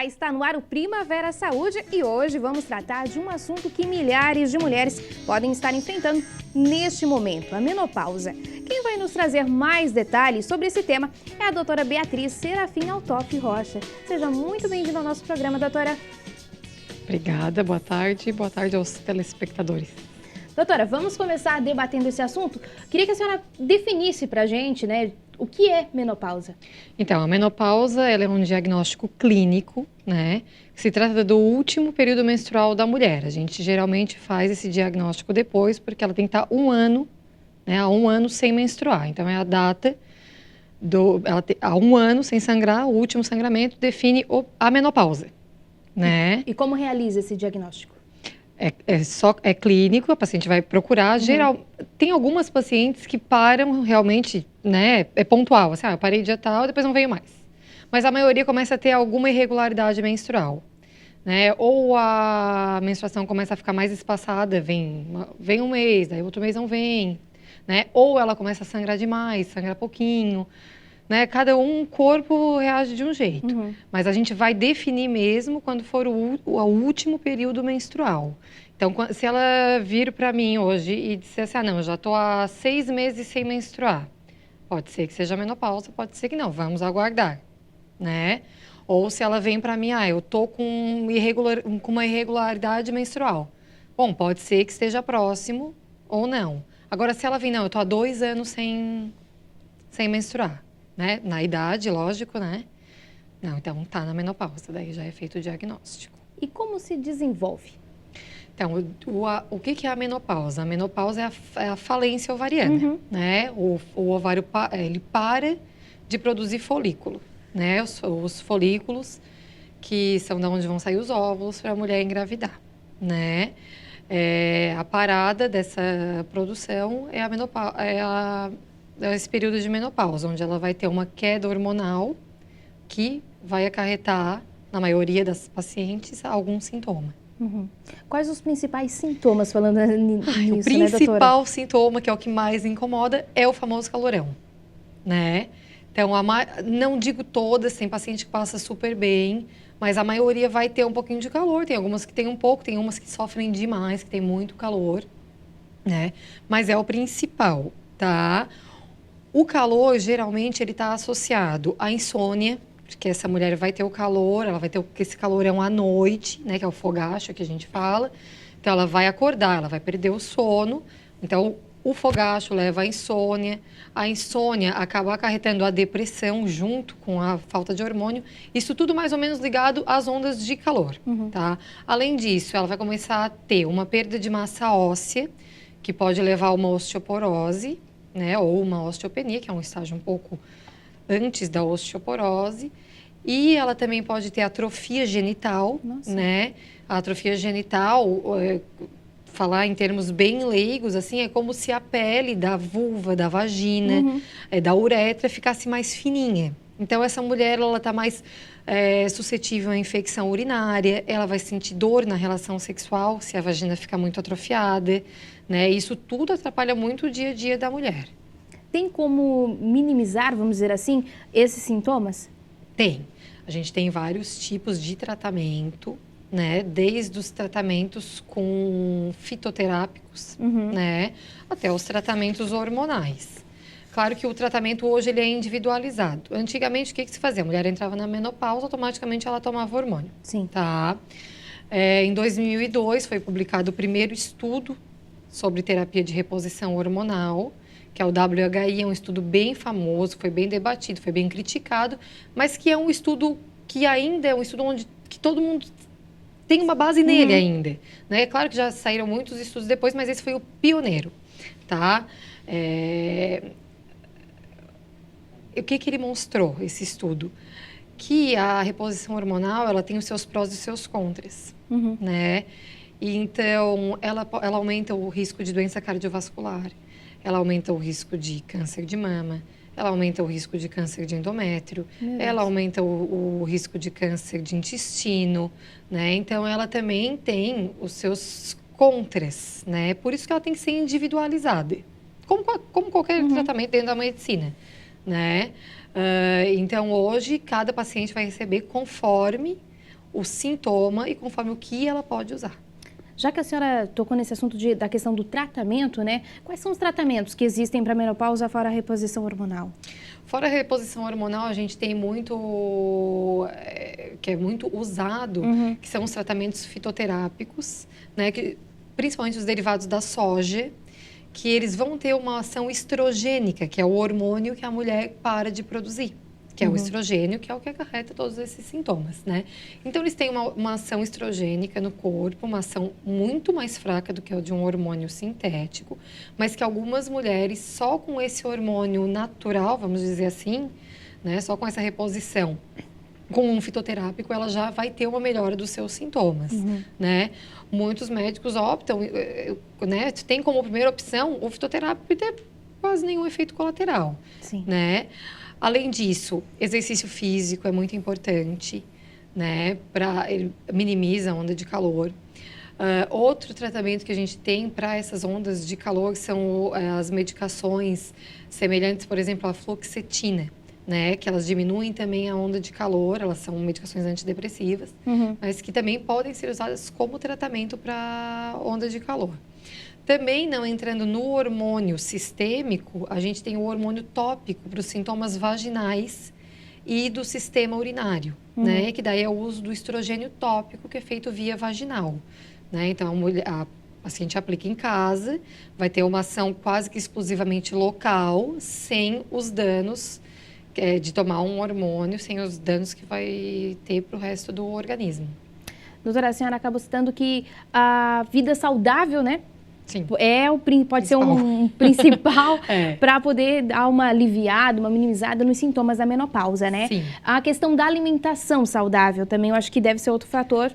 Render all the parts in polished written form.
Olá, está no ar o Primavera Saúde e hoje vamos tratar de um assunto que milhares de mulheres podem estar enfrentando neste momento, a menopausa. Quem vai nos trazer mais detalhes sobre esse tema é a doutora Beatriz Serafim Altoff Rocha. Seja muito bem-vinda ao nosso programa, doutora. Obrigada, boa tarde aos telespectadores. Doutora, vamos começar debatendo esse assunto? Queria que a senhora definisse pra gente, né, o que é menopausa? Então, a menopausa, ela é um diagnóstico clínico, né? Se trata do último período menstrual da mulher. A gente geralmente faz esse diagnóstico depois, porque ela tem que estar há um ano sem menstruar. Então, é a data há um ano sem sangrar, o último sangramento define a menopausa, né? E como realiza esse diagnóstico? É clínico, a paciente vai procurar. Tem algumas pacientes que param realmente, né? É pontual, assim, eu parei dia tal, depois não venho mais. Mas a maioria começa a ter alguma irregularidade menstrual, né? Ou a menstruação começa a ficar mais espaçada, vem um mês, daí outro mês não vem, né? Ou ela começa a sangrar demais, sangra pouquinho, né? Cada corpo reage de um jeito. Mas a gente vai definir mesmo quando for o último período menstrual. Então, se ela vir para mim hoje e disser assim, não, eu já estou há 6 meses sem menstruar. Pode ser que seja menopausa, pode ser que não, vamos aguardar, né? Ou se ela vem para mim, eu estou com uma irregularidade menstrual. Bom, pode ser que esteja próximo ou não. Agora, se ela vir, não, eu estou há 2 anos sem menstruar. Né? Na idade, lógico, né? Não, então tá na menopausa, daí já é feito o diagnóstico. E como se desenvolve? Então, o que é a menopausa? A menopausa é a falência ovariana, né? O ovário ele para de produzir folículo, né? Os folículos que são de onde vão sair os óvulos para a mulher engravidar, né? A parada dessa produção é a menopausa, esse período de menopausa, onde ela vai ter uma queda hormonal que vai acarretar, na maioria das pacientes, algum sintoma. Quais os principais sintomas, falando nisso, o principal sintoma, que é o que mais incomoda, é o famoso calorão, né? Então, não digo todas, tem paciente que passa super bem, mas a maioria vai ter um pouquinho de calor. Tem algumas que tem um pouco, tem umas que sofrem demais, que tem muito calor, né? Mas é o principal, tá? O calor, geralmente, ele está associado à insônia, porque essa mulher vai ter o calor, ela vai ter esse calorão à noite, né, que é o fogacho que a gente fala. Então, ela vai acordar, ela vai perder o sono. Então, o fogacho leva à insônia. A insônia acaba acarretando a depressão junto com a falta de hormônio. Isso tudo mais ou menos ligado às ondas de calor, tá? Além disso, ela vai começar a ter uma perda de massa óssea, que pode levar a uma osteoporose, né, ou uma osteopenia, que é um estágio um pouco antes da osteoporose. E ela também pode ter atrofia genital, né? A atrofia genital, falar em termos bem leigos, assim, é como se a pele da vulva, da vagina, da uretra ficasse mais fininha. Então, essa mulher, ela está mais suscetível à infecção urinária, ela vai sentir dor na relação sexual se a vagina ficar muito atrofiada, né? Isso tudo atrapalha muito o dia a dia da mulher. Tem como minimizar, vamos dizer assim, esses sintomas? Tem. A gente tem vários tipos de tratamento, né? Desde os tratamentos com fitoterápicos, né? Até os tratamentos hormonais. Claro que o tratamento hoje ele é individualizado. Antigamente, o que se fazia? A mulher entrava na menopausa, automaticamente ela tomava hormônio. Sim. Tá? Em 2002, foi publicado o primeiro estudo sobre terapia de reposição hormonal, que é o WHI, é um estudo bem famoso, foi bem debatido, foi bem criticado, mas que é um estudo que ainda é um estudo que todo mundo tem uma base nele ainda, né? Claro que já saíram muitos estudos depois, mas esse foi o pioneiro, tá? O que ele mostrou, esse estudo? Que a reposição hormonal, ela tem os seus prós e os seus contras, né? E então, ela aumenta o risco de doença cardiovascular, ela aumenta o risco de câncer de mama, ela aumenta o risco de câncer de endométrio, ela aumenta o risco de câncer de intestino, né? Então, ela também tem os seus contras, né? Por isso que ela tem que ser individualizada, como qualquer tratamento dentro da medicina, né? Então, hoje, cada paciente vai receber conforme o sintoma e conforme o que ela pode usar. Já que a senhora tocou nesse assunto da questão do tratamento, né? Quais são os tratamentos que existem para menopausa fora a reposição hormonal? Fora a reposição hormonal, a gente tem muito, que é muito usado, que são os tratamentos fitoterápicos, né? Que, principalmente os derivados da soja, que eles vão ter uma ação estrogênica, que é o hormônio que a mulher para de produzir. Que é o estrogênio, que é o que acarreta todos esses sintomas, né? Então, eles têm uma ação estrogênica no corpo, uma ação muito mais fraca do que a de um hormônio sintético, mas que algumas mulheres, só com esse hormônio natural, vamos dizer assim, né? Só com essa reposição, com um fitoterápico, ela já vai ter uma melhora dos seus sintomas, né? Muitos médicos optam, né? Tem como primeira opção o fitoterápico e ter quase nenhum efeito colateral, né? Além disso, exercício físico é muito importante, né? Ele minimiza a onda de calor. Outro tratamento que a gente tem para essas ondas de calor são as medicações semelhantes, por exemplo, à fluoxetina, né? Que elas diminuem também a onda de calor, elas são medicações antidepressivas, mas que também podem ser usadas como tratamento para onda de calor. Também, não entrando no hormônio sistêmico, a gente tem o hormônio tópico para os sintomas vaginais e do sistema urinário, né? Que daí é o uso do estrogênio tópico, que é feito via vaginal, né? Então, a paciente aplica em casa, vai ter uma ação quase que exclusivamente local, sem os danos de tomar um hormônio, sem os danos que vai ter para o resto do organismo. Doutora, a senhora acabou citando que a vida saudável, né? Sim. Pode ser um principal para poder dar uma aliviada, uma minimizada nos sintomas da menopausa, né? Sim. A questão da alimentação saudável também, eu acho que deve ser outro fator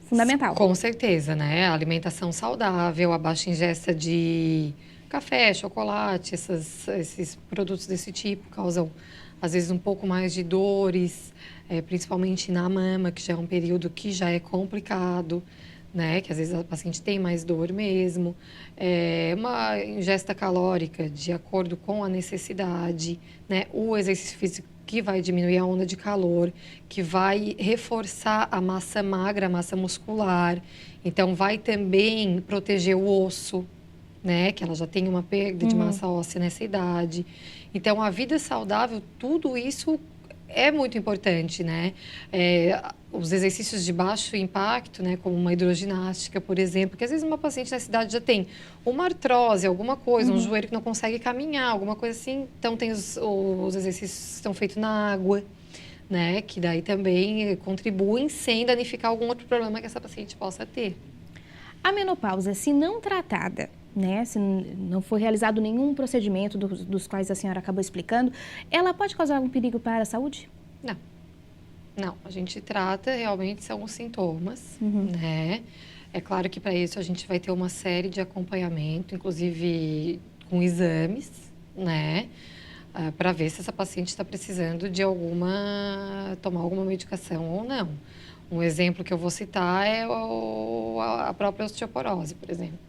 fundamental. Com certeza, né? A alimentação saudável, a baixa ingesta de café, chocolate, esses produtos desse tipo causam, às vezes, um pouco mais de dores, principalmente na mama, que já é um período que já é complicado, né? Que às vezes a paciente tem mais dor mesmo. Uma ingesta calórica de acordo com a necessidade, né? O exercício físico que vai diminuir a onda de calor, que vai reforçar a massa magra, a massa muscular. Então, vai também proteger o osso, né? Que ela já tem uma perda de massa óssea nessa idade. Então, a vida saudável, tudo isso é muito importante, né? Os exercícios de baixo impacto, né? Como uma hidroginástica, por exemplo, que às vezes uma paciente nessa idade já tem uma artrose, alguma coisa, um joelho que não consegue caminhar, alguma coisa assim. Então, tem os exercícios que estão feitos na água, né? Que daí também contribuem sem danificar algum outro problema que essa paciente possa ter. A menopausa, se não tratada, né, se não for realizado nenhum procedimento dos quais a senhora acabou explicando, ela pode causar algum perigo para a saúde? Não. Não, a gente trata, realmente são os sintomas, né? É claro que para isso a gente vai ter uma série de acompanhamento, inclusive com exames, né? Para ver se essa paciente está precisando de tomar alguma medicação ou não. Um exemplo que eu vou citar é a própria osteoporose, por exemplo.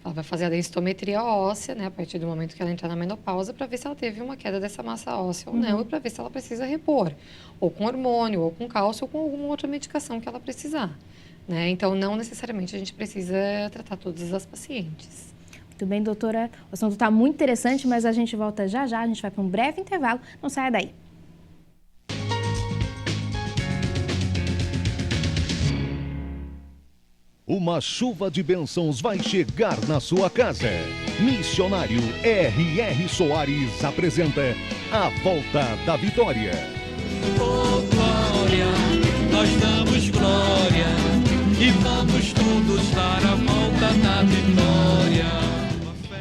Ela vai fazer a densitometria óssea, né, a partir do momento que ela entrar na menopausa, para ver se ela teve uma queda dessa massa óssea ou não, e para ver se ela precisa repor, ou com hormônio, ou com cálcio, ou com alguma outra medicação que ela precisar, né? Então, não necessariamente a gente precisa tratar todas as pacientes. Muito bem, doutora. O assunto está muito interessante, mas a gente volta já já, a gente vai para um breve intervalo. Não saia daí. Uma chuva de bênçãos vai chegar na sua casa. Missionário R.R. Soares apresenta A Volta da Vitória. Oh, glória, nós damos glória e vamos todos dar a volta da vitória.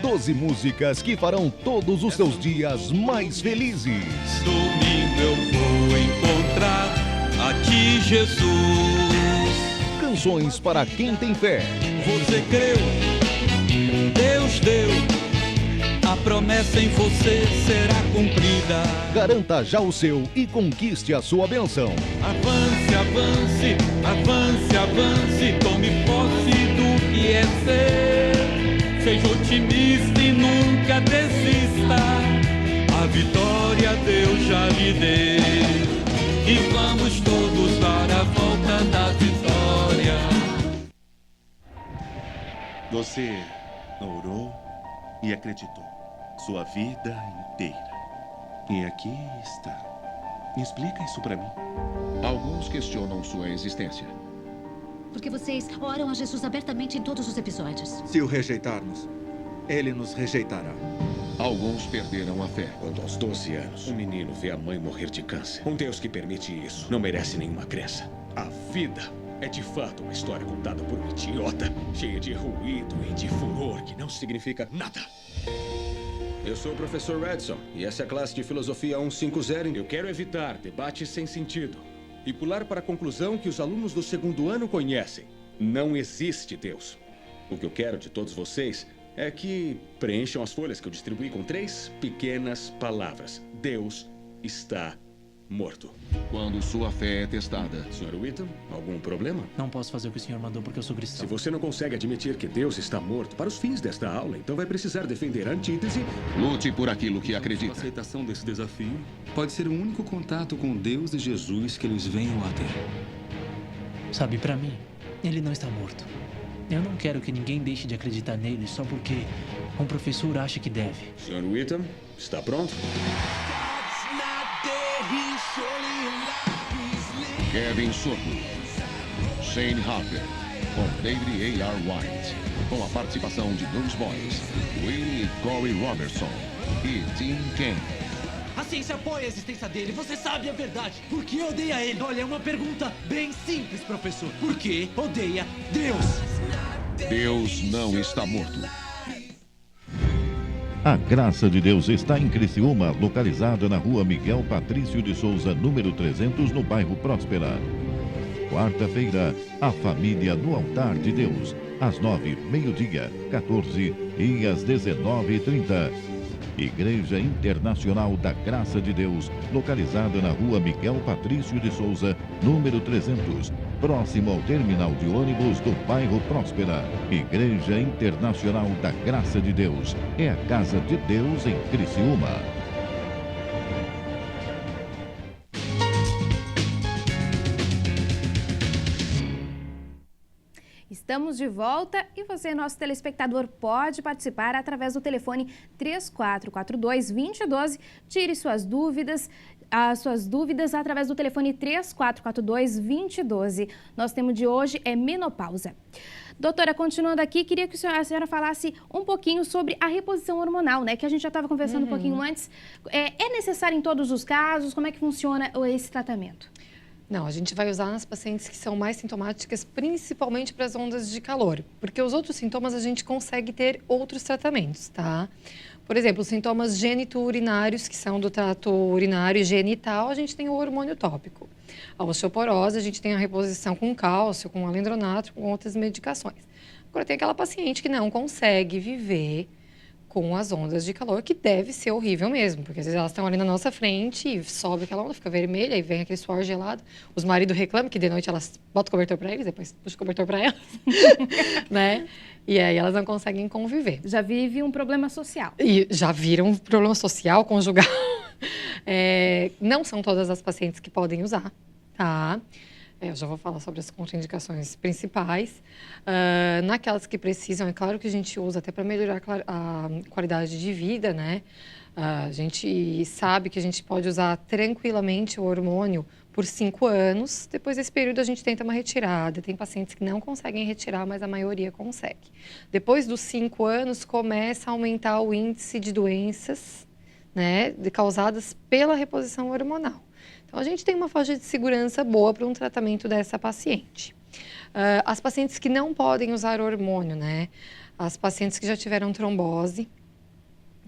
12 músicas que farão todos os seus dias mais felizes. Domingo eu vou encontrar a ti, Jesus. Canções para quem tem fé. Você creu, Deus deu, a promessa em você será cumprida. Garanta já o seu e conquiste a sua bênção. Avance, avance, avance, avance, tome posse do que é seu. Seja otimista e nunca desista, a vitória Deus já lhe deu. E vamos todos dar a volta da vitória. Você orou e acreditou sua vida inteira. E aqui está. Explica isso pra mim. Alguns questionam sua existência. Porque vocês oram a Jesus abertamente em todos os episódios. Se o rejeitarmos, ele nos rejeitará. Alguns perderam a fé. Quando aos 12 anos, um menino vê a mãe morrer de câncer. Um Deus que permite isso não merece nenhuma crença. A vida é de fato uma história contada por um idiota, cheia de ruído e de furor que não significa nada. Eu sou o professor Redson e essa é a classe de filosofia 150. Eu quero evitar debates sem sentido e pular para a conclusão que os alunos do segundo ano conhecem. Não existe Deus. O que eu quero de todos vocês é que preencham as folhas que eu distribuí com 3 pequenas palavras. Deus está morto. Quando sua fé é testada. Sr. Whittam, algum problema? Não posso fazer o que o senhor mandou porque eu sou cristão. Se você não consegue admitir que Deus está morto para os fins desta aula, então vai precisar defender a antítese. Lute por aquilo que A acredita. aceitação desse desafio pode ser o único contato com Deus e Jesus que eles venham a ter. Sabe, pra mim, ele não está morto. Eu não quero que ninguém deixe de acreditar nele só porque um professor acha que deve. Sr. Whittam, está pronto? Kevin Sorbo. Shane Harper. Com David A.R. White. Com a participação de Newsboys, Willie e Corey Robertson e Tim Kaine. A ciência apoia a existência dele, você sabe a verdade. Por que odeia ele? Olha, é uma pergunta bem simples, professor. Por que odeia Deus? Deus não está morto. A Graça de Deus está em Criciúma, localizada na rua Miguel Patrício de Souza, número 300, no bairro Próspera. Quarta-feira, a família no altar de Deus, às 9, meio-dia, 14 e às 19h30. Igreja Internacional da Graça de Deus, localizada na rua Miguel Patrício de Souza, número 300, próximo ao terminal de ônibus do bairro Próspera. Igreja Internacional da Graça de Deus, é a casa de Deus em Criciúma. Estamos de volta e você, nosso telespectador, pode participar através do telefone 3442-2012. Tire suas dúvidas através do telefone 3442-2012. Nosso tema de hoje é menopausa. Doutora, continuando aqui, queria que a senhora falasse um pouquinho sobre a reposição hormonal, né? Que a gente já estava conversando um pouquinho antes. É necessário em todos os casos? Como é que funciona esse tratamento? Não, a gente vai usar nas pacientes que são mais sintomáticas, principalmente para as ondas de calor, porque os outros sintomas a gente consegue ter outros tratamentos, tá? Por exemplo, os sintomas genito-urinários, que são do trato urinário e genital, a gente tem o hormônio tópico. A osteoporose, a gente tem a reposição com cálcio, com alendronato, com outras medicações. Agora, tem aquela paciente que não consegue viver com as ondas de calor, que deve ser horrível mesmo, porque às vezes elas estão ali na nossa frente e sobe aquela onda, fica vermelha e vem aquele suor gelado. Os maridos reclamam que de noite elas botam o cobertor para eles, depois puxa o cobertor para elas, né? E aí elas não conseguem conviver. Já vive um problema social. E já viram um problema social, conjugal. Não são todas as pacientes que podem usar, tá? Eu já vou falar sobre as contraindicações principais. Naquelas que precisam, é claro que a gente usa até para melhorar a qualidade de vida, né? A gente sabe que a gente pode usar tranquilamente o hormônio por 5 anos. Depois desse período, a gente tenta uma retirada. Tem pacientes que não conseguem retirar, mas a maioria consegue. Depois dos 5 anos, começa a aumentar o índice de doenças, né, causadas pela reposição hormonal. Então, a gente tem uma faixa de segurança boa para um tratamento dessa paciente. As pacientes que não podem usar hormônio, né? As pacientes que já tiveram trombose,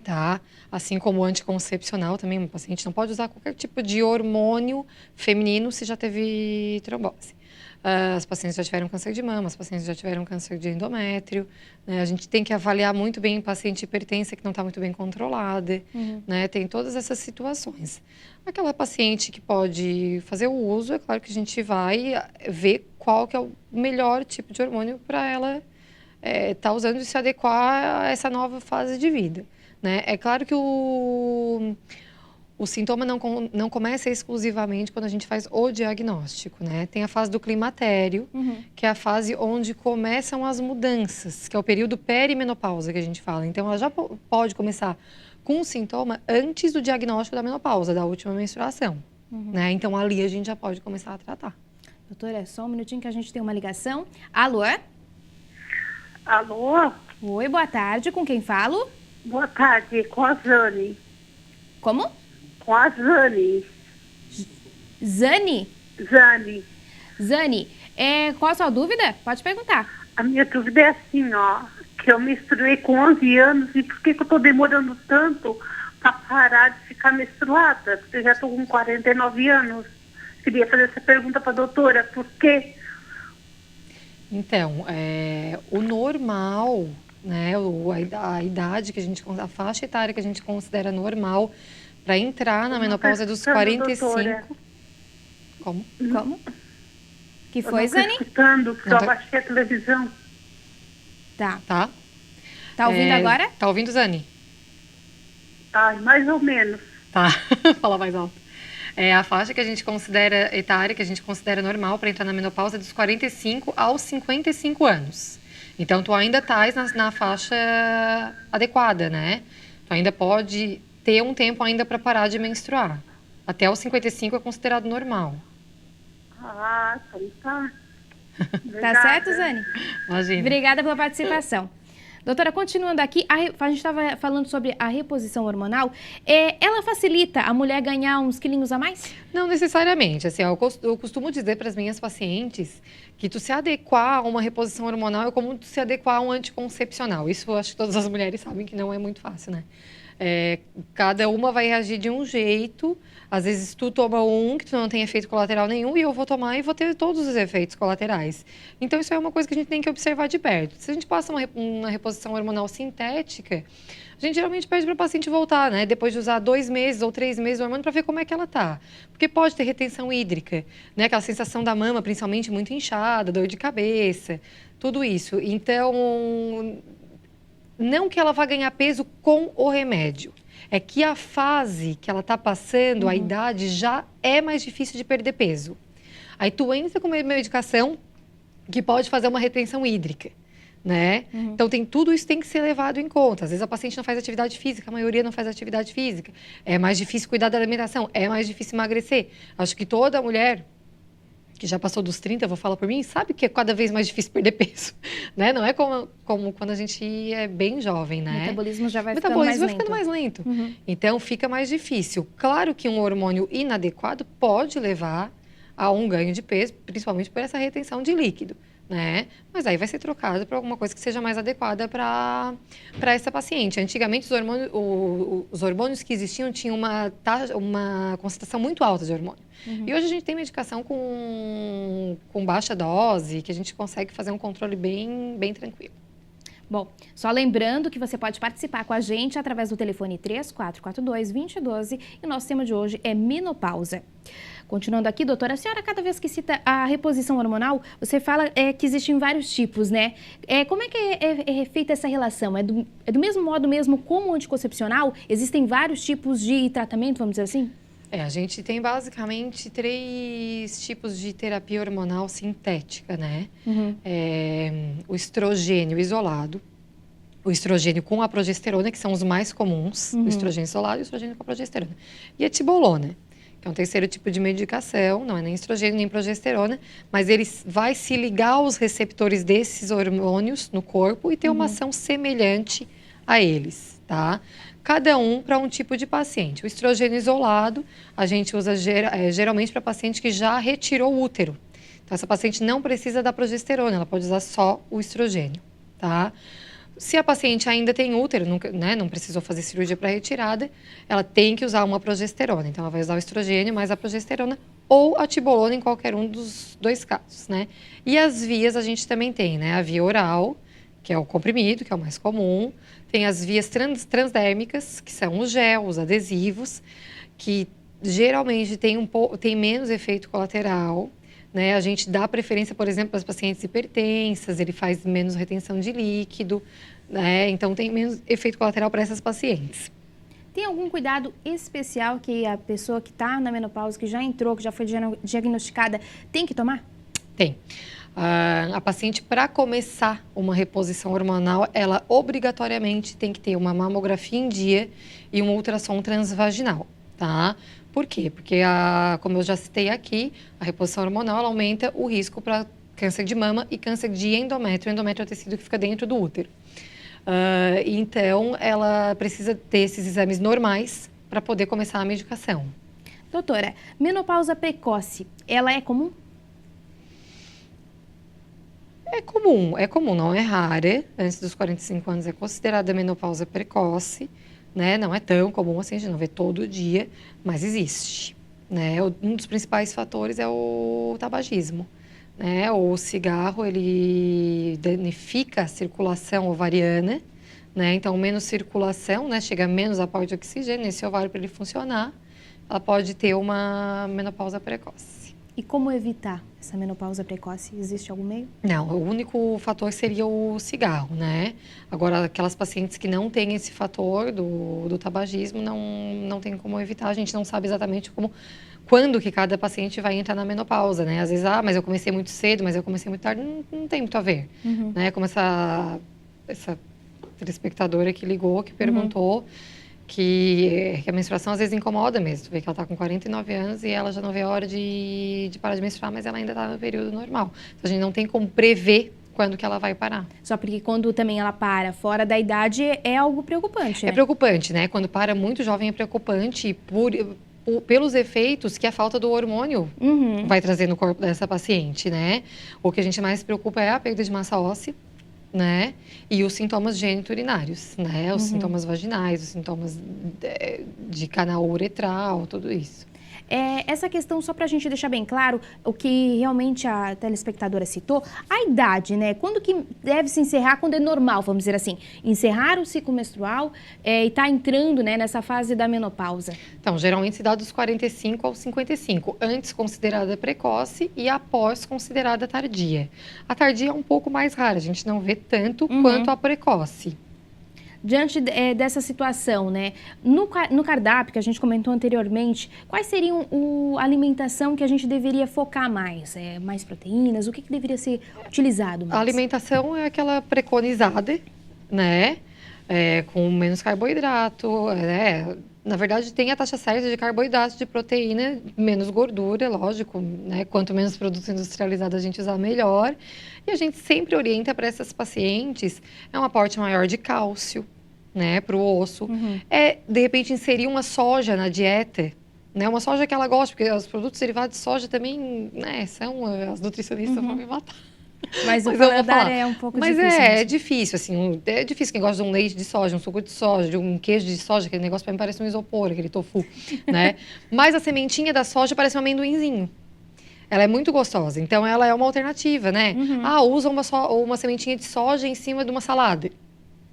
tá? Assim como o anticoncepcional também, uma paciente não pode usar qualquer tipo de hormônio feminino se já teve trombose. As pacientes já tiveram câncer de mama, as pacientes já tiveram câncer de endométrio, né? A gente tem que avaliar muito bem paciente hipertensa que não está muito bem controlada, né? Tem todas essas situações. Aquela paciente que pode fazer o uso, é claro que a gente vai ver qual que é o melhor tipo de hormônio para ela estar usando e se adequar a essa nova fase de vida, né? É claro que o o sintoma não começa exclusivamente quando a gente faz o diagnóstico, né? Tem a fase do climatério, que é a fase onde começam as mudanças, que é o período perimenopausa que a gente fala. Então, ela já pode começar com um sintoma antes do diagnóstico da menopausa, da última menstruação, né? Então, ali a gente já pode começar a tratar. Doutora, só um minutinho que a gente tem uma ligação. Alô? Alô? Oi, boa tarde. Com quem falo? Boa tarde, com a Zane. Como? Com a Zane. Zane? Zane. Zane, qual a sua dúvida? Pode perguntar. A minha dúvida é assim, ó, que eu menstruei com 11 anos e por que eu tô demorando tanto para parar de ficar menstruada? Porque eu já tô com 49 anos. Queria fazer essa pergunta para a doutora, por quê? Então, o normal, né, a idade que a faixa etária que a gente considera normal para entrar na menopausa é dos 45. Doutora. Como? Como? Que foi, Zane? Zane? Escutando, porque eu abaixei a televisão. Tá. Tá ouvindo agora? Tá ouvindo, Zane? Ai, mais ou menos. Tá, fala mais alto. A faixa que a gente considera etária, que a gente considera normal para entrar na menopausa é dos 45 aos 55 anos. Então, tu ainda estás na faixa adequada, né? Tu ainda pode ter um tempo ainda para parar de menstruar. Até os 55 é considerado normal. Ah, então tá. Tá certo, Zane? Imagina. Obrigada pela participação. Doutora, continuando aqui, a gente estava falando sobre a reposição hormonal. Ela facilita a mulher ganhar uns quilinhos a mais? Não necessariamente. Assim, eu costumo dizer para as minhas pacientes que tu se adequar a uma reposição hormonal é como tu se adequar a um anticoncepcional. Isso eu acho que todas as mulheres sabem que não é muito fácil, né? Cada uma vai reagir de um jeito. Às vezes tu toma um que tu não tem efeito colateral nenhum e eu vou tomar e vou ter todos os efeitos colaterais. Então isso é uma coisa que a gente tem que observar de perto. Se a gente passa uma reposição hormonal sintética, a gente geralmente pede para o paciente voltar, né? Depois de usar 2 meses ou 3 meses o hormônio para ver como é que ela tá. Porque pode ter retenção hídrica, né? Aquela sensação da mama, principalmente muito inchada, dor de cabeça, tudo isso. Então, não que ela vá ganhar peso com o remédio. É que a fase que ela está passando, a idade, já é mais difícil de perder peso. Aí tu entra com uma medicação que pode fazer uma retenção hídrica, né? Então, tudo isso tem que ser levado em conta. Às vezes a paciente não faz atividade física, a maioria não faz atividade física. É mais difícil cuidar da alimentação, é mais difícil emagrecer. Acho que toda mulher que já passou dos 30, eu vou falar por mim, sabe que é cada vez mais difícil perder peso, né? Não é como quando a gente é bem jovem, né? O metabolismo já vai ficando mais lento. ficando mais lento. Então, fica mais difícil. Claro que um hormônio inadequado pode levar a um ganho de peso, principalmente por essa retenção de líquido, né? Mas aí vai ser trocado por alguma coisa que seja mais adequada para essa paciente. Antigamente, os hormônios que existiam tinham uma concentração muito alta de hormônio. E hoje a gente tem medicação com baixa dose, que a gente consegue fazer um controle bem tranquilo. Bom, só lembrando que você pode participar com a gente através do telefone 3442-2012 e o nosso tema de hoje é menopausa. Continuando aqui, doutora, a senhora, cada vez que cita a reposição hormonal, você fala que existem vários tipos, né? Como é que é feita essa relação? É do mesmo modo mesmo como o anticoncepcional? Existem vários tipos de tratamento, vamos dizer assim? A gente tem basicamente 3 tipos de terapia hormonal sintética, né? O estrogênio isolado, o estrogênio com a progesterona, que são os mais comuns, o estrogênio isolado e o estrogênio com a progesterona. E a tibolona, que é um terceiro tipo de medicação, não é nem estrogênio nem progesterona, mas ele vai se ligar aos receptores desses hormônios no corpo e ter uma ação semelhante a eles, tá? Cada um para um tipo de paciente. O estrogênio isolado, a gente usa geralmente para paciente que já retirou o útero. Então, essa paciente não precisa da progesterona, ela pode usar só o estrogênio, tá? Se a paciente ainda tem útero, não precisou fazer cirurgia para retirada, ela tem que usar uma progesterona. Então, ela vai usar o estrogênio mais a progesterona ou a tibolona em qualquer um dos 2 casos, né? E as vias a gente também tem, né? A via oral, que é o comprimido, que é o mais comum. Tem as vias transdérmicas, que são os gel, os adesivos, que geralmente tem menos efeito colateral, né? A gente dá preferência, por exemplo, para as pacientes hipertensas, ele faz menos retenção de líquido, né? Então, tem menos efeito colateral para essas pacientes. Tem algum cuidado especial que a pessoa que está na menopausa, que já entrou, que já foi diagnosticada, tem que tomar? Tem. A paciente, para começar uma reposição hormonal, ela obrigatoriamente tem que ter uma mamografia em dia e um ultrassom transvaginal, tá? Por quê? Porque, como eu já citei aqui, a reposição hormonal ela aumenta o risco para câncer de mama e câncer de endométrio. O endométrio é o tecido que fica dentro do útero. Então, ela precisa ter esses exames normais para poder começar a medicação. Doutora, menopausa precoce, ela é comum? É comum, não é rara. Antes dos 45 anos é considerada menopausa precoce, né? Não é tão comum assim, a gente não vê todo dia, mas existe, né? Um dos principais fatores é o tabagismo, né? O cigarro, ele danifica a circulação ovariana, né? Então, menos circulação, né? Chega menos aporte de oxigênio nesse ovário para ele funcionar, ela pode ter uma menopausa precoce. E como evitar essa menopausa precoce? Existe algum meio? Não, o único fator seria o cigarro, né? Agora, aquelas pacientes que não têm esse fator do tabagismo, não tem como evitar. A gente não sabe exatamente quando que cada paciente vai entrar na menopausa, né? Às vezes, mas eu comecei muito cedo, mas eu comecei muito tarde, não tem muito a ver, né? Como essa telespectadora que ligou, que perguntou que a menstruação às vezes incomoda mesmo. Tu vê que ela está com 49 anos e ela já não vê a hora de parar de menstruar, mas ela ainda está no período normal. Então, a gente não tem como prever quando que ela vai parar. Só porque quando também ela para fora da idade é algo preocupante, né? É preocupante, né? Quando para muito jovem é preocupante pelos efeitos que a falta do hormônio vai trazer no corpo dessa paciente, né? O que a gente mais se preocupa é a perda de massa óssea, né? E os sintomas geniturinários, né? Os sintomas vaginais, os sintomas de canal uretral, tudo isso. Essa questão, só para a gente deixar bem claro, o que realmente a telespectadora citou, a idade, né? Quando que deve se encerrar, quando é normal, vamos dizer assim, encerrar o ciclo menstrual e tá entrando, né, nessa fase da menopausa? Então, geralmente se dá dos 45 aos 55, antes considerada precoce e após considerada tardia. A tardia é um pouco mais rara, a gente não vê tanto quanto a precoce. Diante dessa situação, né, no cardápio que a gente comentou anteriormente, quais seriam a alimentação que a gente deveria focar mais? Mais proteínas? O que deveria ser utilizado mais? A alimentação é aquela preconizada, né, com menos carboidrato, né? Na verdade, tem a taxa certa de carboidrato, de proteína, menos gordura, lógico, né? Quanto menos produtos industrializados a gente usar, melhor. E a gente sempre orienta para essas pacientes um aporte maior de cálcio, né, para o osso. De repente, inserir uma soja na dieta, né? Uma soja que ela gosta, porque os produtos derivados de soja também, né, as nutricionistas vão me matar. Mas o paladar é um pouco difícil. Mas é difícil, assim, é difícil quem gosta de um leite de soja, um suco de soja, de um queijo de soja, aquele negócio para mim parece um isopor, aquele tofu, né? Mas a sementinha da soja parece um amendoinzinho. Ela é muito gostosa, então ela é uma alternativa, né? Usa uma sementinha de soja em cima de uma salada,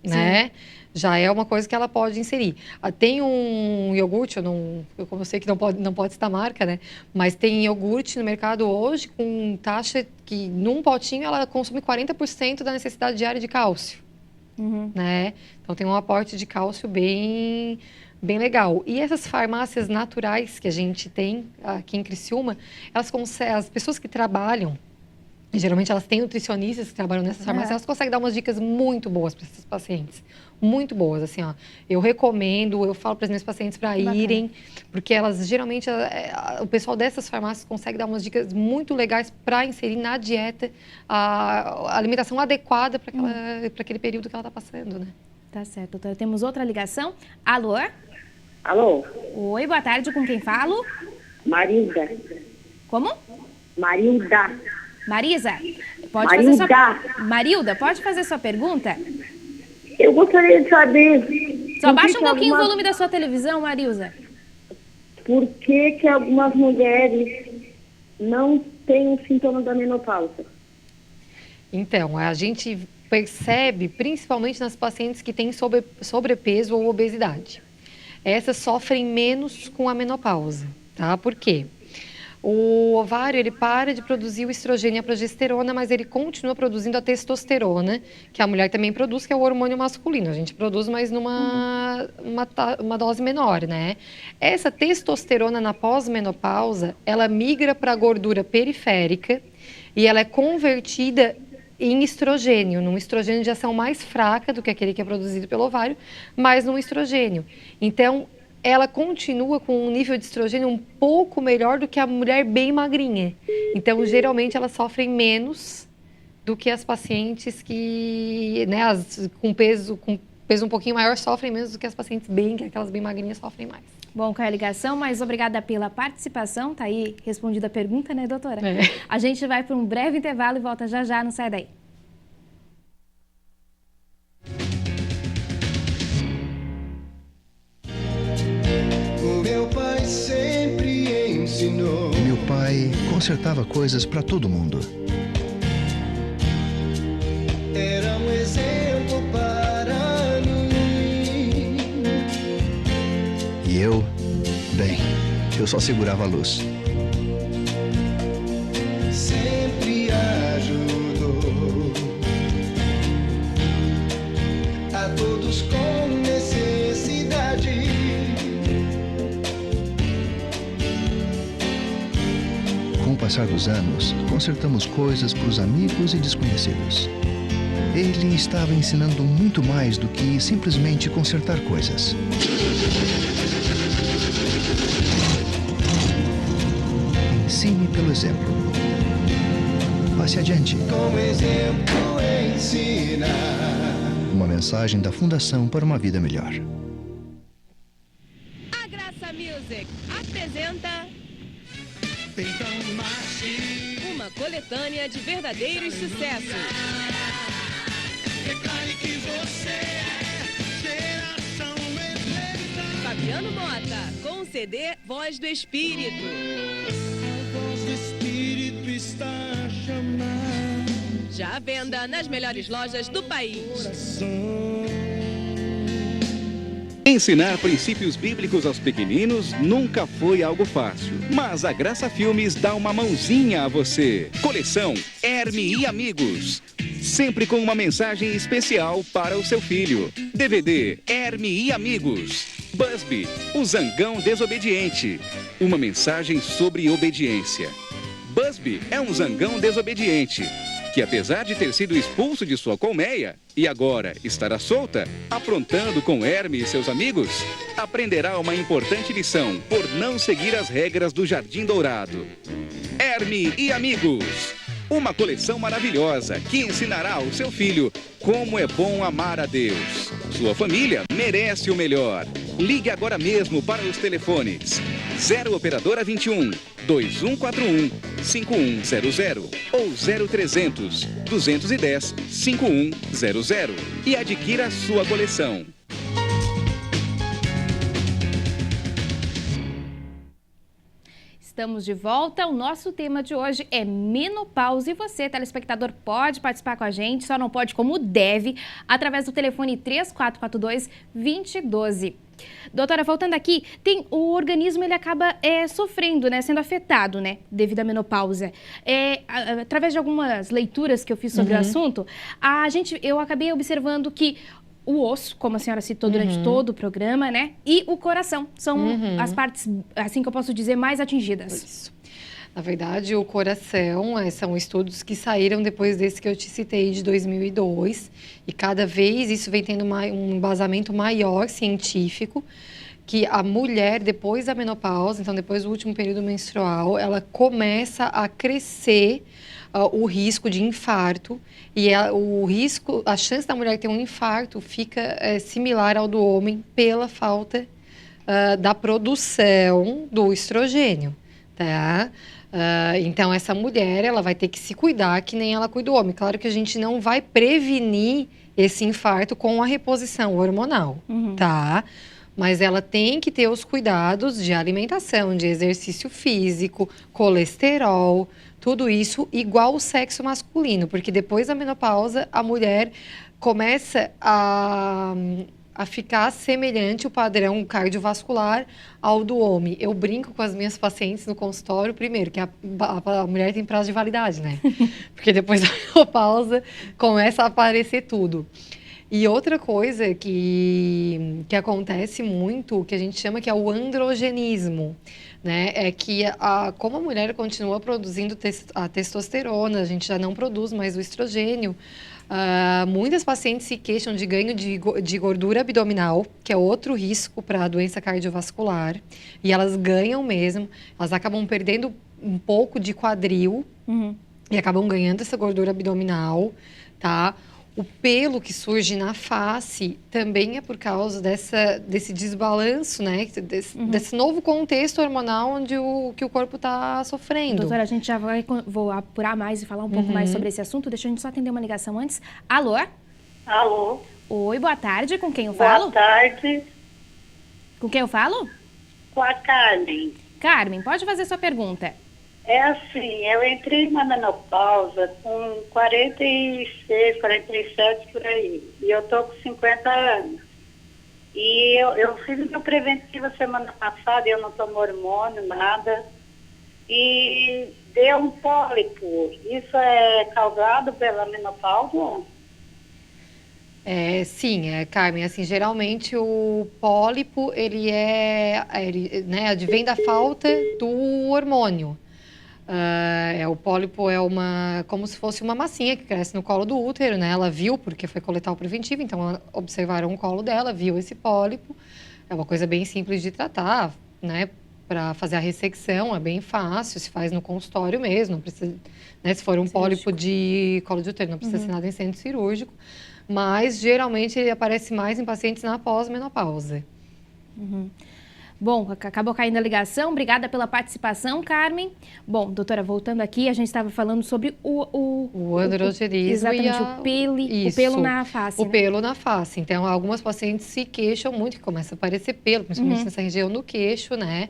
né? Já é uma coisa que ela pode inserir. Tem um iogurte, como eu sei que não pode citar marca, né? Mas tem iogurte no mercado hoje com taxa que num potinho ela consome 40% da necessidade diária de cálcio, né? Então tem um aporte de cálcio bem legal. E essas farmácias naturais que a gente tem aqui em Criciúma, as pessoas que trabalham, geralmente elas têm nutricionistas que trabalham nessas farmácias, elas conseguem dar umas dicas muito boas para esses pacientes. Muito boas, assim, ó. Eu recomendo, eu falo para as minhas pacientes para irem, porque elas, geralmente, o pessoal dessas farmácias consegue dar umas dicas muito legais para inserir na dieta a alimentação adequada para aquele período que ela está passando, né? Tá certo, doutora. Temos outra ligação. Alô? Alô? Oi, boa tarde. Com quem falo? Marilda. Como? Marilda. Marisa, Marilda, pode fazer sua pergunta? Eu gostaria de saber... Só baixa um pouquinho o volume da sua televisão, Marilza. Por que algumas mulheres não têm o sintoma da menopausa? Então, a gente percebe, principalmente nas pacientes que têm sobrepeso ou obesidade. Essas sofrem menos com a menopausa, tá? Por quê? O ovário, ele para de produzir o estrogênio e a progesterona, mas ele continua produzindo a testosterona, que a mulher também produz, que é o hormônio masculino. A gente produz, mas numa uma dose menor, né? Essa testosterona na pós-menopausa, ela migra para a gordura periférica e ela é convertida em estrogênio, num estrogênio de ação mais fraca do que aquele que é produzido pelo ovário, mas num estrogênio. Então, ela continua com um nível de estrogênio um pouco melhor do que a mulher bem magrinha. Então, geralmente, elas sofrem menos do que as pacientes que, né, com peso um pouquinho maior, sofrem menos do que as pacientes aquelas bem magrinhas sofrem mais. Bom, com a ligação, mas obrigada pela participação. Tá aí respondida a pergunta, né, doutora? A gente vai para um breve intervalo e volta já já, não sai daí. Meu pai sempre ensinou. Meu pai consertava coisas para todo mundo. Era um exemplo para mim. E eu, bem, eu só segurava a luz. Sempre ajudou a todos com necessidade. Com o passar dos anos, consertamos coisas para os amigos e desconhecidos. Ele estava ensinando muito mais do que simplesmente consertar coisas. Ensine pelo exemplo. Passe adiante. Com exemplo ensina. Uma mensagem da Fundação para uma Vida Melhor. A Graça Music apresenta Então marche. uma coletânea de verdadeiros sucessos. Declare que você é geração eleita. Fabiano Mota, com o CD Voz do Espírito. A voz do Espírito está a chamar. Já à venda nas melhores lojas do país. Ensinar princípios bíblicos aos pequeninos nunca foi algo fácil, mas a Graça Filmes dá uma mãozinha a você. Coleção Herme e Amigos, sempre com uma mensagem especial para o seu filho. DVD Herme e Amigos. Busby, o zangão desobediente. Uma mensagem sobre obediência. Busby é um zangão desobediente, que apesar de ter sido expulso de sua colmeia e agora estará solta, aprontando com Herme e seus amigos, aprenderá uma importante lição por não seguir as regras do Jardim Dourado. Herme e Amigos, uma coleção maravilhosa que ensinará ao seu filho como é bom amar a Deus. Sua família merece o melhor. Ligue agora mesmo para os telefones 0 Operadora 21 2141 5100 ou 0300 210 5100 e adquira a sua coleção. Estamos de volta. O nosso tema de hoje é menopausa e você, telespectador, pode participar com a gente, só não pode como deve, através do telefone 3442-2012. Doutora, voltando aqui, o organismo ele acaba sofrendo, né, sendo afetado, né, devido à menopausa. Através de algumas leituras que eu fiz sobre o assunto, eu acabei observando que o osso, como a senhora citou durante todo o programa, né? E o coração são as partes, assim que eu posso dizer, mais atingidas. Isso. Na verdade, o coração são estudos que saíram depois desse que eu te citei, de 2002. E cada vez isso vem tendo um embasamento maior científico, que a mulher, depois da menopausa, então depois do último período menstrual, ela começa a crescer o risco de infarto, e a chance da mulher ter um infarto fica similar ao do homem pela falta da produção do estrogênio, tá? Então, essa mulher, ela vai ter que se cuidar que nem ela cuida do homem. Claro que a gente não vai prevenir esse infarto com a reposição hormonal, tá? Mas ela tem que ter os cuidados de alimentação, de exercício físico, colesterol, tudo isso igual o sexo masculino, porque depois da menopausa a mulher começa a a ficar semelhante o padrão cardiovascular ao do homem. Eu brinco com as minhas pacientes no consultório, primeiro, que a mulher tem prazo de validade, né? Porque depois da menopausa começa a aparecer tudo. E outra coisa que acontece muito, que a gente chama que é o androgenismo, né? É que como a mulher continua produzindo a testosterona, a gente já não produz mais o estrogênio, muitas pacientes se queixam de ganho de gordura abdominal, que é outro risco para a doença cardiovascular, e elas ganham mesmo, elas acabam perdendo um pouco de quadril e acabam ganhando essa gordura abdominal, tá? O pelo que surge na face também é por causa desse desbalanço, né? Desse novo contexto hormonal que o corpo está sofrendo. Doutora, a gente já vou apurar mais e falar um pouco mais sobre esse assunto. Deixa a gente só atender uma ligação antes. Alô? Alô? Oi, boa tarde. Com quem eu falo? Boa tarde. Com quem eu falo? Com a Carmen. Carmen, pode fazer sua pergunta. É assim, eu entrei na menopausa com 46, 47 por aí. E eu tô com 50 anos. E eu fiz o meu preventivo semana passada, eu não tomo hormônio, nada. E deu um pólipo. Isso é causado pela menopausa? Sim, Carmen, assim, geralmente o pólipo, ele advém da falta do hormônio. O pólipo é como se fosse uma massinha que cresce no colo do útero, né? Ela viu, porque foi coletar o preventivo, então observaram o colo dela, viu esse pólipo. É uma coisa bem simples de tratar, né? Para fazer a ressecção, é bem fácil, se faz no consultório mesmo, não precisa, né? Se for um pólipo de colo de útero, não precisa ser nada em centro cirúrgico, mas geralmente ele aparece mais em pacientes na pós-menopausa. Bom, acabou caindo a ligação. Obrigada pela participação, Carmen. Bom, doutora, voltando aqui, a gente estava falando sobre o androgenismo. Exatamente, o pelo na face. O pelo na face. Então, algumas pacientes se queixam muito, que começa a aparecer pelo, principalmente nessa região do queixo, né?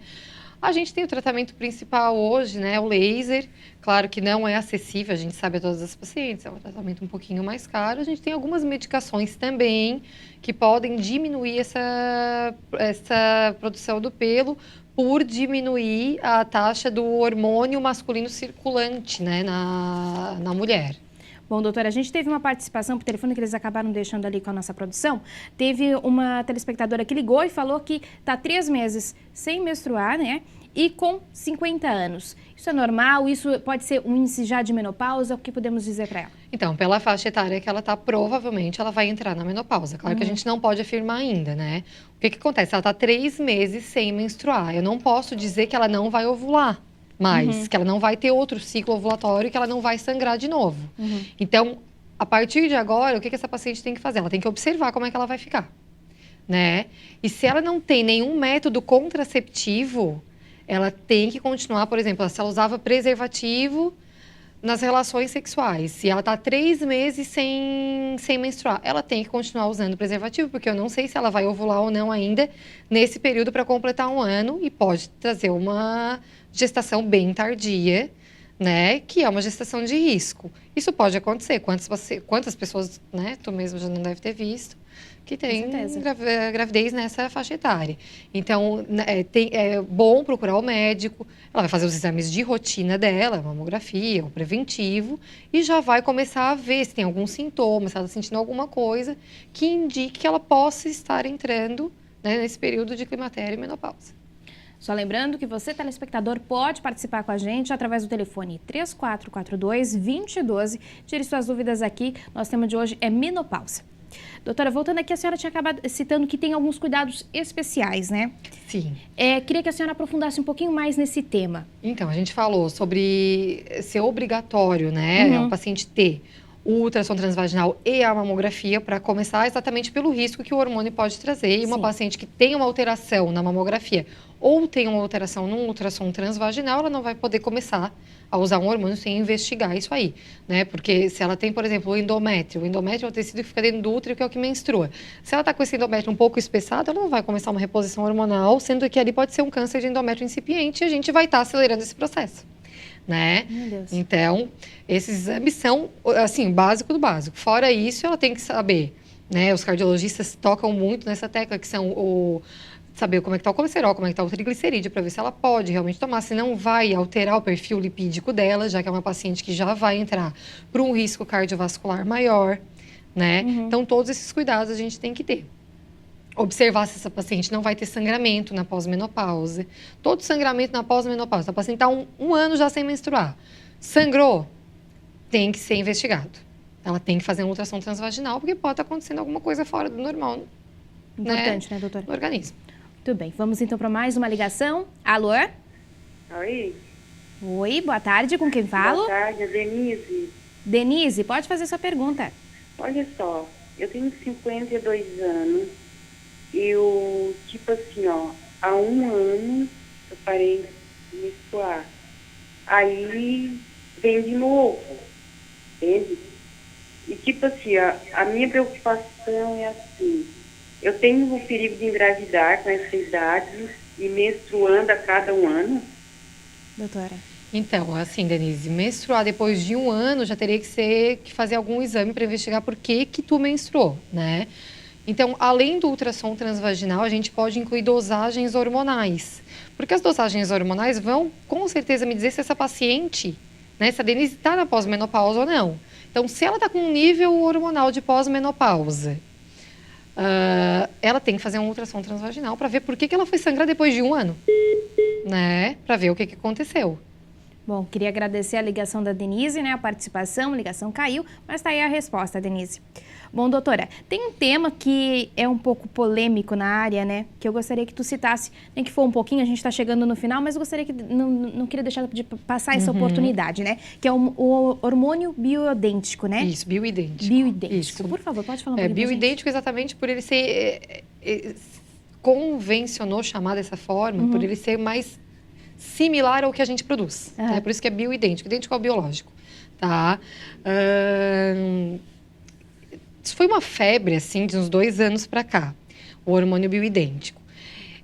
A gente tem o tratamento principal hoje, né? O laser. Claro que não é acessível, a gente sabe a todas as pacientes, é um tratamento um pouquinho mais caro. A gente tem algumas medicações também que podem diminuir essa produção do pelo por diminuir a taxa do hormônio masculino circulante, né, na mulher. Bom, doutora, a gente teve uma participação por telefone que eles acabaram deixando ali com a nossa produção. Teve uma telespectadora que ligou e falou que está 3 meses sem menstruar, né? E com 50 anos. Isso é normal? Isso pode ser um índice já de menopausa? O que podemos dizer para ela? Então, pela faixa etária que ela está, provavelmente ela vai entrar na menopausa. Claro que a gente não pode afirmar ainda, né? O que acontece? Ela está 3 meses sem menstruar. Eu não posso dizer que ela não vai ovular mais, que ela não vai ter outro ciclo ovulatório, que ela não vai sangrar de novo. Então, a partir de agora, o que essa paciente tem que fazer? Ela tem que observar como é que ela vai ficar, né? E se ela não tem nenhum método contraceptivo, ela tem que continuar, por exemplo, se ela usava preservativo nas relações sexuais, se ela está 3 meses sem menstruar, ela tem que continuar usando preservativo, porque eu não sei se ela vai ovular ou não ainda nesse período para completar 1 ano e pode trazer uma gestação bem tardia, né, que é uma gestação de risco. Isso pode acontecer. Quantas pessoas, né, tu mesmo já não deve ter visto, que tem gravidez nessa faixa etária. Então, é bom procurar o médico, ela vai fazer os exames de rotina dela, mamografia, o preventivo, e já vai começar a ver se tem algum sintoma, se ela está sentindo alguma coisa que indique que ela possa estar entrando, né, nesse período de climatério e menopausa. Só lembrando que você, telespectador, pode participar com a gente através do telefone 3442-2012. Tire suas dúvidas aqui. Nosso tema de hoje é menopausa. Doutora, voltando aqui, a senhora tinha acabado citando que tem alguns cuidados especiais, né? Sim. Queria que a senhora aprofundasse um pouquinho mais nesse tema. Então, a gente falou sobre ser obrigatório, né? O paciente ter o ultrassom transvaginal e a mamografia para começar, exatamente pelo risco que o hormônio pode trazer. E uma paciente que tem uma alteração na mamografia ou tem uma alteração no ultrassom transvaginal, ela não vai poder começar a usar um hormônio sem investigar isso aí, né? Porque se ela tem, por exemplo, o endométrio é o tecido que fica dentro do útero, que é o que menstrua. Se ela está com esse endométrio um pouco espessado, ela não vai começar uma reposição hormonal, sendo que ali pode ser um câncer de endométrio incipiente e a gente vai estar acelerando esse processo, né? Meu Deus. Então, esses exames são, assim, o básico do básico. Fora isso, ela tem que saber né? Os cardiologistas tocam muito nessa tecla, que são saber como é que está o colesterol, como é que está o triglicerídeo, para ver se ela pode realmente tomar, se não vai alterar o perfil lipídico dela, já que é uma paciente que já vai entrar para um risco cardiovascular maior, né? Então, todos esses cuidados a gente tem que ter. Observar se essa paciente não vai ter sangramento na pós-menopausa. Todo sangramento na pós-menopausa. A paciente está um ano já sem menstruar. Sangrou, tem que ser investigado. Ela tem que fazer uma ultrassom transvaginal, porque pode estar acontecendo alguma coisa fora do normal. Importante, né, doutora? No organismo. Muito bem. Vamos então para mais uma ligação. Alô? Oi. Oi, boa tarde. Com quem falo? Boa tarde, Denise. Denise, pode fazer sua pergunta. Olha só, eu tenho 52 anos. Eu, tipo assim, ó, há um ano eu parei de menstruar. Aí vem de novo, entende? E tipo assim, a minha preocupação é assim, eu tenho o perigo de engravidar com essa idade e menstruando a cada um ano? Doutora. Então, assim, Denise, menstruar depois de um ano já teria que fazer algum exame para investigar por que tu menstruou, né? Então, além do ultrassom transvaginal, a gente pode incluir dosagens hormonais. Porque as dosagens hormonais vão, com certeza, me dizer se essa paciente, né, se a Denise está na pós-menopausa ou não. Então, se ela está com um nível hormonal de pós-menopausa, ela tem que fazer um ultrassom transvaginal para ver por que ela foi sangrar depois de um ano, né? Para ver o que aconteceu. Bom, queria agradecer a ligação da Denise, né? A participação, a ligação caiu, mas está aí a resposta, Denise. Bom, doutora, tem um tema que é um pouco polêmico na área, né? Que eu gostaria que tu citasse, nem que for um pouquinho, a gente está chegando no final, mas eu gostaria que, não queria deixar de passar essa oportunidade, né? Que é o hormônio bioidêntico, né? Isso, bioidêntico. Bioidêntico. Por favor, pode falar um pouquinho bioidêntico exatamente por ele ser... convencionou chamar dessa forma, por ele ser mais similar ao que a gente produz. É por isso que é bioidêntico, idêntico ao biológico, tá? Isso foi uma febre, assim, de uns 2 anos para cá, o hormônio bioidêntico.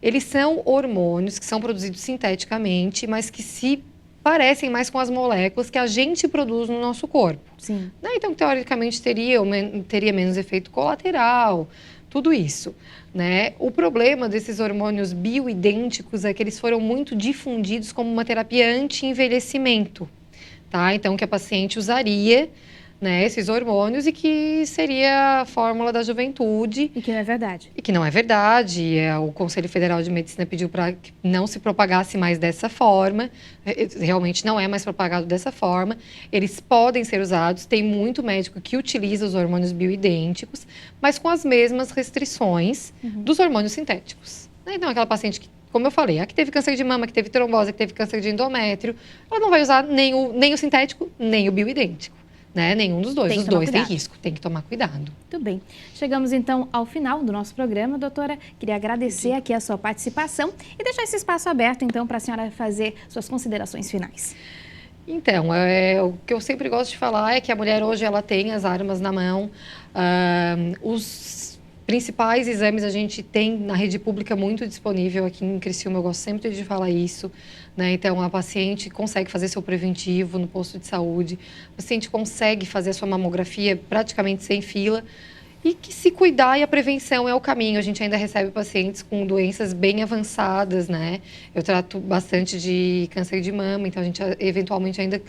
Eles são hormônios que são produzidos sinteticamente, mas que se parecem mais com as moléculas que a gente produz no nosso corpo. Sim. Né? Então, teoricamente, teria menos efeito colateral, tudo isso, né? O problema desses hormônios bioidênticos é que eles foram muito difundidos como uma terapia anti-envelhecimento, tá? Então, que a paciente usaria, né, esses hormônios e que seria a fórmula da juventude. E que não é verdade. E que não é verdade. O Conselho Federal de Medicina pediu para que não se propagasse mais dessa forma. Realmente não é mais propagado dessa forma. Eles podem ser usados. Tem muito médico que utiliza os hormônios bioidênticos, mas com as mesmas restrições dos hormônios sintéticos. Então, aquela paciente que, como eu falei, a que teve câncer de mama, que teve trombose, que teve câncer de endométrio, ela não vai usar nem o sintético, nem o bioidêntico. Né? Nenhum dos dois. Os dois têm risco, tem que tomar cuidado. Muito bem. Chegamos então ao final do nosso programa, doutora. Queria agradecer aqui a sua participação e deixar esse espaço aberto então para a senhora fazer suas considerações finais. Então, o que eu sempre gosto de falar é que a mulher hoje ela tem as armas na mão. Os principais exames a gente tem na rede pública muito disponível aqui em Criciúma, eu gosto sempre de falar isso. Né? Então, a paciente consegue fazer seu preventivo no posto de saúde, a paciente consegue fazer a sua mamografia praticamente sem fila e que se cuidar e a prevenção é o caminho. A gente ainda recebe pacientes com doenças bem avançadas, né? Eu trato bastante de câncer de mama, então a gente eventualmente ainda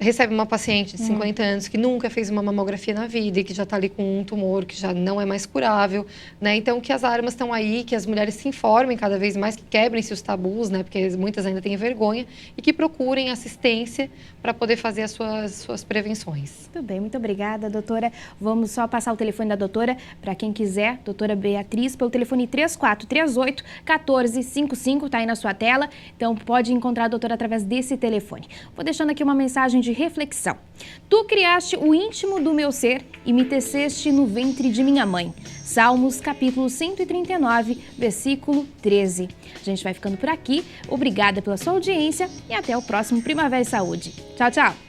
recebe uma paciente de 50 anos que nunca fez uma mamografia na vida e que já está ali com um tumor que já não é mais curável, né? Então, que as armas estão aí, que as mulheres se informem cada vez mais, que quebrem-se os tabus, né? Porque muitas ainda têm vergonha e que procurem assistência para poder fazer as suas prevenções. Muito bem, muito obrigada, doutora. Vamos só passar o telefone da doutora para quem quiser, doutora Beatriz, pelo telefone 3438-1455, está aí na sua tela. Então, pode encontrar a doutora através desse telefone. Vou deixando aqui uma mensagem de reflexão. Tu criaste o íntimo do meu ser e me teceste no ventre de minha mãe. Salmos, capítulo 139, versículo 13. A gente vai ficando por aqui. Obrigada pela sua audiência e até o próximo Primavera e Saúde. Tchau, tchau!